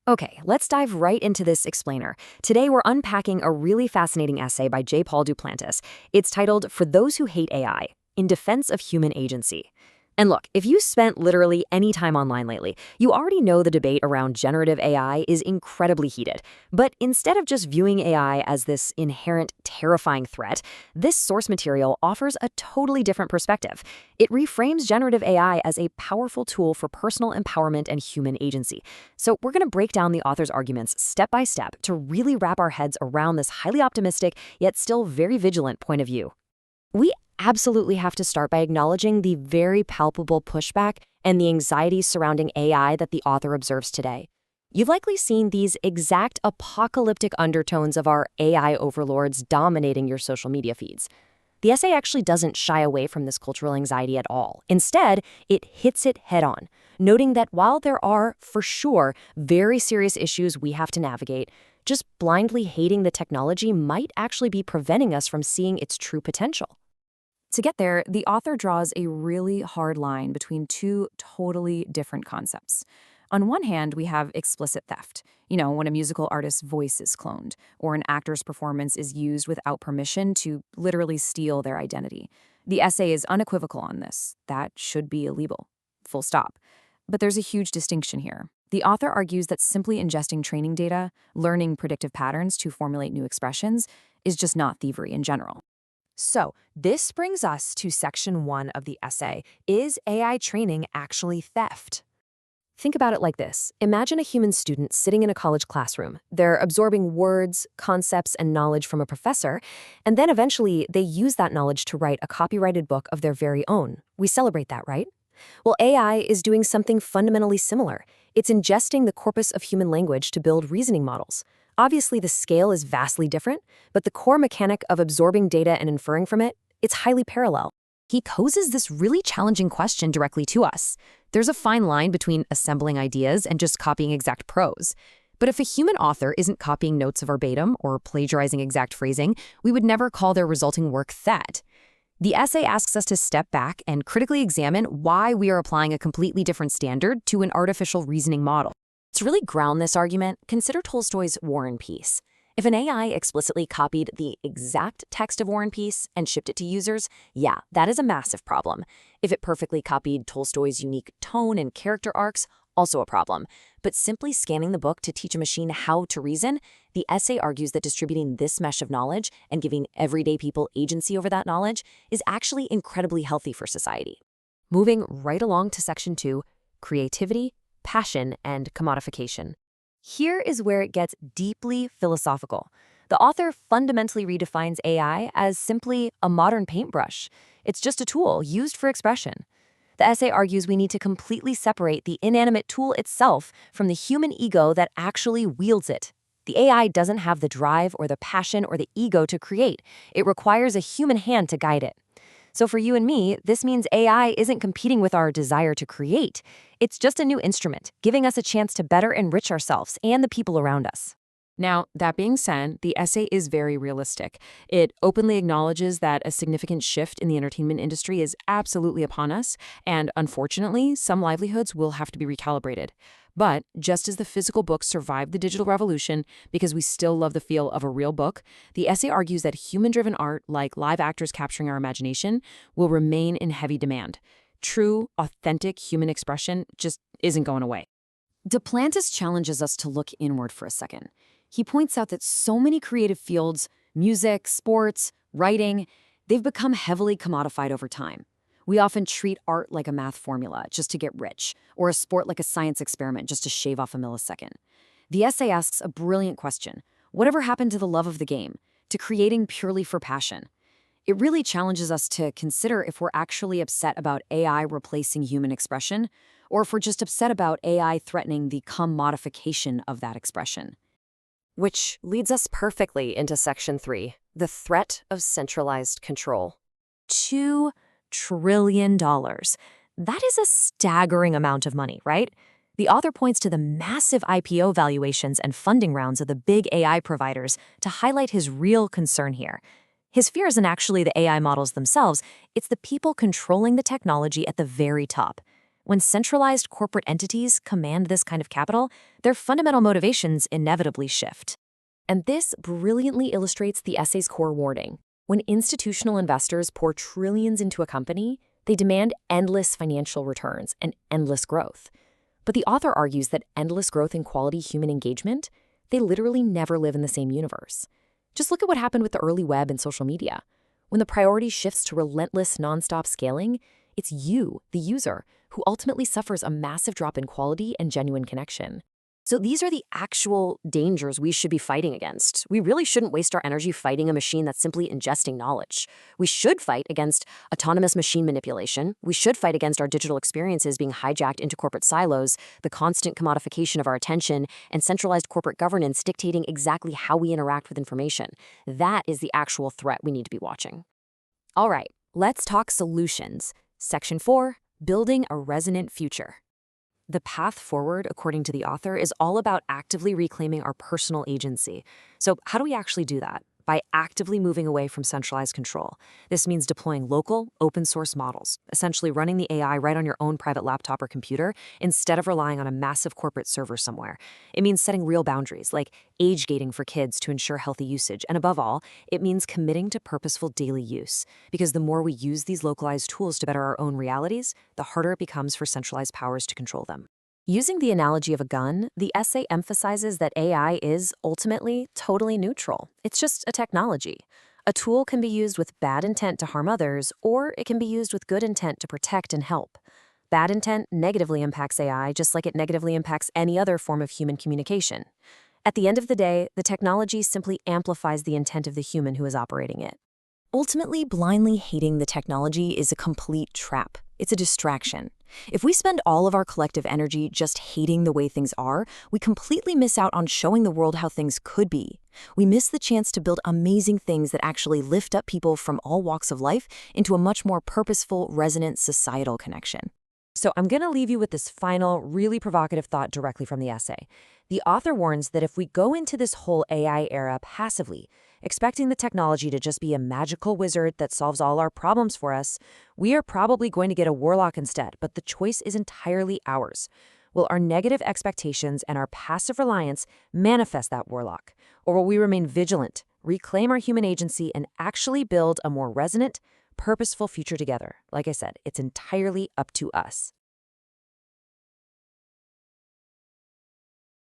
Okay, let's dive right into this explainer. Today, we're unpacking a really fascinating essay by J. Paul Duplantis. It's titled For Those Who Hate AI, In Defense of Human Agency. And look, if you spent literally any time online lately, you already know the debate around generative AI is incredibly heated. But instead of just viewing AI as this inherent, terrifying threat, this source material offers a totally different perspective. It reframes generative AI as a powerful tool for personal empowerment and human agency. So we're going to break down the author's arguments step by step to really wrap our heads around this highly optimistic, yet still very vigilant point of view. We absolutely have to start by acknowledging the very palpable pushback and the anxiety surrounding AI that the author observes today. You've likely seen these exact apocalyptic undertones of our AI overlords dominating your social media feeds. The essay actually doesn't shy away from this cultural anxiety at all. Instead, it hits it head on, noting that while there are, for sure, very serious issues we have to navigate, just blindly hating the technology might actually be preventing us from seeing its true potential. To get there, the author draws a really hard line between two totally different concepts. On one hand, we have explicit theft, when a musical artist's voice is cloned, or an actor's performance is used without permission to literally steal their identity. The essay is unequivocal on this. That should be illegal. Full stop. But there's a huge distinction here. The author argues that simply ingesting training data, learning predictive patterns to formulate new expressions, is just not thievery in general. So, this brings us to section 1 of the essay. Is AI training actually theft? Think about it like this. Imagine a human student sitting in a college classroom. They're absorbing words, concepts, and knowledge from a professor, and then eventually they use that knowledge to write a copyrighted book of their very own. We celebrate that, right? Well, AI is doing something fundamentally similar. It's ingesting the corpus of human language to build reasoning models. Obviously, the scale is vastly different, but the core mechanic of absorbing data and inferring from it, it's highly parallel. He poses this really challenging question directly to us. There's a fine line between assembling ideas and just copying exact prose. But if a human author isn't copying notes verbatim or plagiarizing exact phrasing, we would never call their resulting work that. The essay asks us to step back and critically examine why we are applying a completely different standard to an artificial reasoning model. To really ground this argument, consider Tolstoy's War and Peace. If an AI explicitly copied the exact text of War and Peace and shipped it to users, yeah, that is a massive problem. If it perfectly copied Tolstoy's unique tone and character arcs, also a problem. But simply scanning the book to teach a machine how to reason, the essay argues that distributing this mesh of knowledge and giving everyday people agency over that knowledge is actually incredibly healthy for society. Moving right along to section 2, creativity, passion, and commodification. Here is where it gets deeply philosophical. The author fundamentally redefines AI as simply a modern paintbrush. It's just a tool used for expression. The essay argues we need to completely separate the inanimate tool itself from the human ego that actually wields it. The AI doesn't have the drive or the passion or the ego to create. It requires a human hand to guide it. So for you and me, this means AI isn't competing with our desire to create. It's just a new instrument, giving us a chance to better enrich ourselves and the people around us. Now, that being said, the essay is very realistic. It openly acknowledges that a significant shift in the entertainment industry is absolutely upon us, and unfortunately, some livelihoods will have to be recalibrated. But just as the physical book survived the digital revolution because we still love the feel of a real book, the essay argues that human-driven art, like live actors capturing our imagination, will remain in heavy demand. True, authentic human expression just isn't going away. Duplantis challenges us to look inward for a second. He points out that so many creative fields, music, sports, writing, they've become heavily commodified over time. We often treat art like a math formula just to get rich, or a sport like a science experiment just to shave off a millisecond. The essay asks a brilliant question. Whatever happened to the love of the game, to creating purely for passion? It really challenges us to consider if we're actually upset about AI replacing human expression, or if we're just upset about AI threatening the commodification of that expression. Which leads us perfectly into section 3, the threat of centralized control. $2 trillion. That is a staggering amount of money, right? The author points to the massive IPO valuations and funding rounds of the big AI providers to highlight his real concern here. His fear isn't actually the AI models themselves, it's the people controlling the technology at the very top. When centralized corporate entities command this kind of capital, their fundamental motivations inevitably shift. And this brilliantly illustrates the essay's core warning. When institutional investors pour trillions into a company, they demand endless financial returns and endless growth. But the author argues that endless growth and quality human engagement, they literally never live in the same universe. Just look at what happened with the early web and social media. When the priority shifts to relentless, nonstop scaling, it's you, the user, who ultimately suffers a massive drop in quality and genuine connection. So these are the actual dangers we should be fighting against. We really shouldn't waste our energy fighting a machine that's simply ingesting knowledge. We should fight against autonomous machine manipulation. We should fight against our digital experiences being hijacked into corporate silos, the constant commodification of our attention, and centralized corporate governance dictating exactly how we interact with information. That is the actual threat we need to be watching. All right, let's talk solutions. Section 4, Building a Resonant Future. The path forward, according to the author, is all about actively reclaiming our personal agency. So how do we actually do that? By actively moving away from centralized control. This means deploying local, open-source models, essentially running the AI right on your own private laptop or computer instead of relying on a massive corporate server somewhere. It means setting real boundaries, like age gating for kids to ensure healthy usage. And above all, it means committing to purposeful daily use. Because the more we use these localized tools to better our own realities, the harder it becomes for centralized powers to control them. Using the analogy of a gun, the essay emphasizes that AI is ultimately totally neutral. It's just a technology. A tool can be used with bad intent to harm others, or it can be used with good intent to protect and help. Bad intent negatively impacts AI just like it negatively impacts any other form of human communication. At the end of the day, the technology simply amplifies the intent of the human who is operating it. Ultimately, blindly hating the technology is a complete trap. It's a distraction. If we spend all of our collective energy just hating the way things are, we completely miss out on showing the world how things could be. We miss the chance to build amazing things that actually lift up people from all walks of life into a much more purposeful, resonant societal connection. So I'm going to leave you with this final, really provocative thought directly from the essay. The author warns that if we go into this whole AI era passively, expecting the technology to just be a magical wizard that solves all our problems for us, we are probably going to get a warlock instead, but the choice is entirely ours. Will our negative expectations and our passive reliance manifest that warlock? Or will we remain vigilant, reclaim our human agency, and actually build a more resonant, purposeful future together? Like I said, it's entirely up to us.